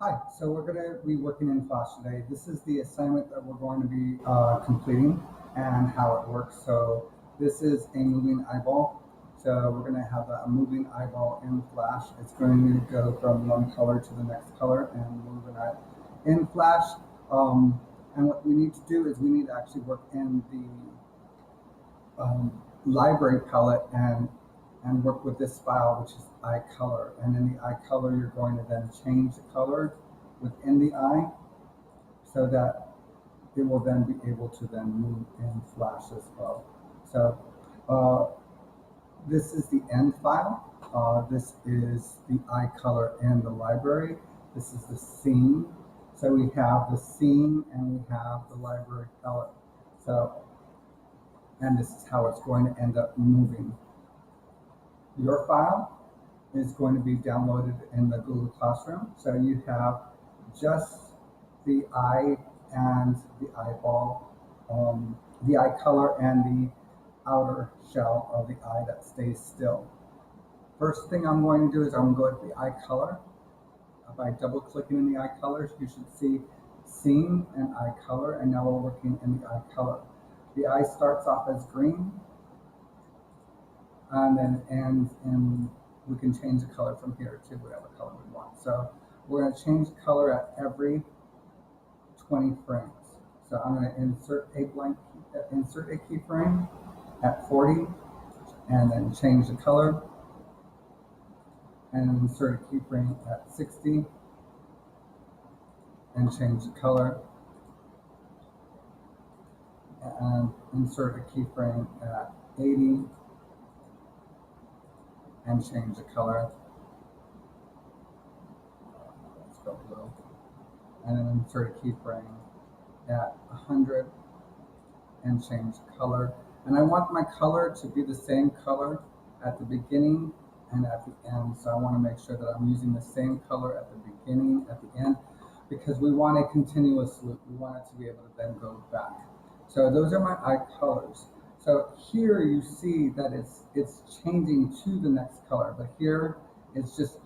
Hi, so we're going to be working in Flash today. This is the assignment that we're going to be completing and how it works. So this is a moving eyeball. So we're going to have a moving eyeball in Flash. It's going to go from one color to the next color and move it in Flash. And what we need to do is we need to actually work in the library palette and work with this file, which is eye color. And in the eye color, you're going to then change the color within the eye so that it will then be able to then move in Flash as well. So this is the end file. This is the eye color in the library. This is the scene. So we have the scene and we have the library palette. So, and this is how it's going to end up moving. Your file is going to be downloaded in the Google Classroom. So you have just the eye and the eyeball, the eye color and the outer shell of the eye that stays still. First thing I'm going to do is I'm going to go to the eye color. By double clicking in the eye colors, you should see scene and eye color, and now we're working in the eye color. The eye starts off as green and then ends in, we can change the color from here to whatever color we want. So we're going to change the color at every 20 frames. So I'm going to insert a keyframe at 40 and then change the color and insert a keyframe at 60 and change the color and insert a keyframe at 80 and change the color. Let's go blue. And then insert a keyframe at 100 and change the color. And I want my color to be the same color at the beginning and at the end. So I want to make sure that I'm using the same color at the beginning, at the end, because we want a continuous loop. We want it to be able to then go back. So those are my eye colors. So here you see that it's changing to the next color, but here it's just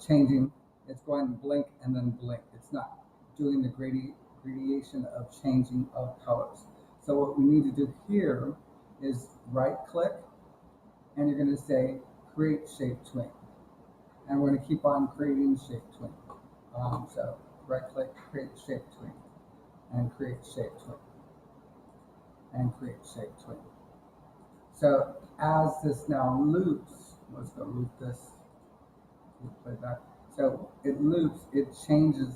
changing. It's going to blink and then blink. It's not doing the gradation of changing of colors. So what we need to do here is right click and you're going to say create shape tween. And we're going to keep on creating shape tween. So right click, create shape tween, and create shape tween, and create shape tween. So as this now loops, let's go loop this, play back. So it loops, it changes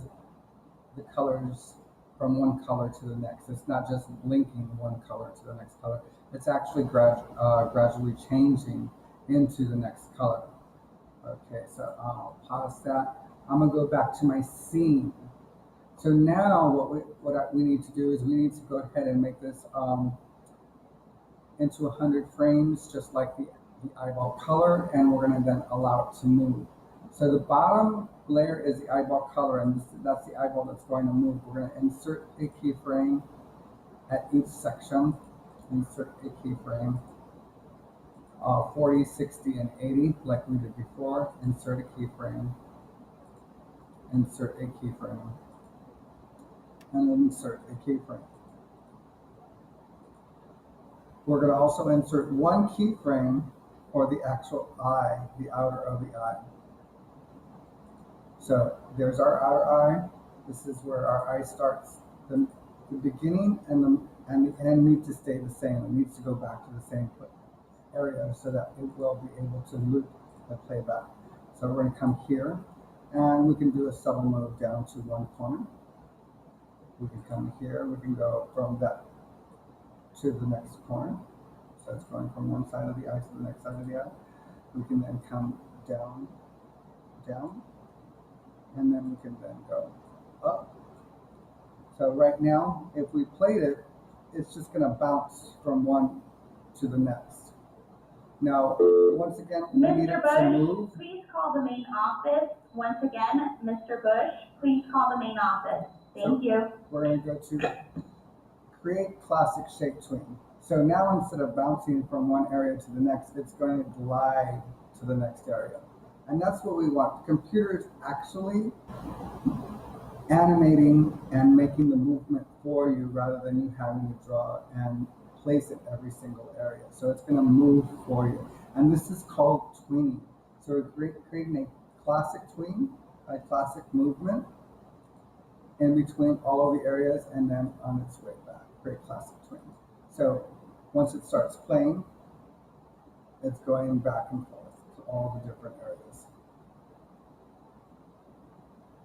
the colors from one color to the next. It's not just blinking one color to the next color. It's actually gradually changing into the next color. Okay, so I'll pause that. I'm gonna go back to my scene. So now what we need to do is we need to go ahead and make this into 100 frames, just like the eyeball color, and we're gonna then allow it to move. So the bottom layer is the eyeball color, and that's the eyeball that's going to move. We're going to insert a keyframe at each section. Insert a keyframe, 40, 60, and 80, like we did before. Insert a keyframe. Insert a keyframe. And then insert a keyframe. We're going to also insert one keyframe for the actual eye, the outer of the eye. So there's our outer eye. This is where our eye starts. The beginning and the end need to stay the same. It needs to go back to the same area so that it will be able to loop the playback. So we're going to come here and we can do a subtle move down to one corner. We can come here. We can go from that to the next corner. So it's going from one side of the eye to the next side of the eye. We can then come down, down, and then we can then go up. So right now, if we played it, it's just going to bounce from one to the next. Now, once again, we need it to move. Please call the main office. Once again, Mr. Bush, please call the main office. Thank you. We're going to go to create classic shape tween. So now instead of bouncing from one area to the next, it's going to glide to the next area. And that's what we want. The computer is actually animating and making the movement for you rather than you having to draw and place it every single area. So it's going to move for you. And this is called tweening. So we're creating a classic tween, a classic movement in between all of the areas and then on its way back. Great classic tween. So once it starts playing, it's going back and forth to all the different areas.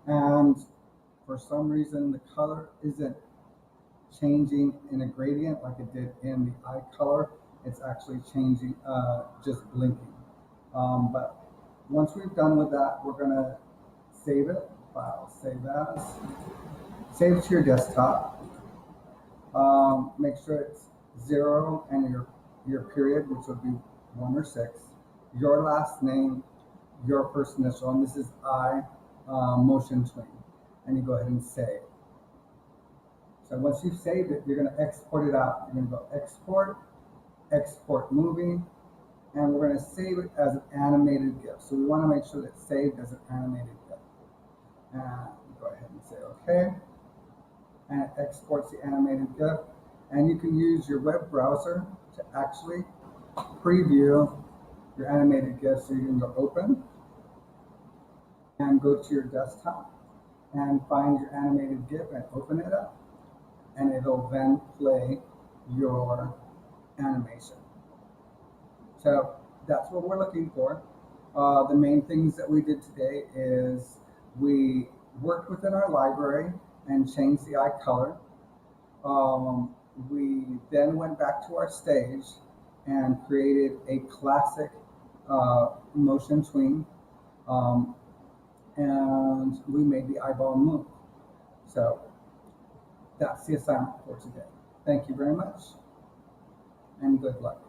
And for some reason, the color isn't changing in a gradient like it did in the eye color. It's actually changing, just blinking. But once we've done with that, we're gonna save it. File, save as. Save it to your desktop. Make sure it's 0 and your period, which would be 1 or 6. Your last name, your first initial, and this is I, motion tween. And you go ahead and save. So once you've saved it, you're going to export it out. You're going to go export, export movie, and we're going to save it as an animated GIF. So we want to make sure that it's saved as an animated GIF. And go ahead and say OK. And it exports the animated GIF. And you can use your web browser to actually preview your animated GIF. So you can go open and go to your desktop and find your animated GIF and open it up. And it'll then play your animation. So that's what we're looking for. The main things that we did today is we worked within our library and changed the eye color. We then went back to our stage and created a classic motion tween, and we made the eyeball move. So that's the assignment for today. Thank you very much, and good luck.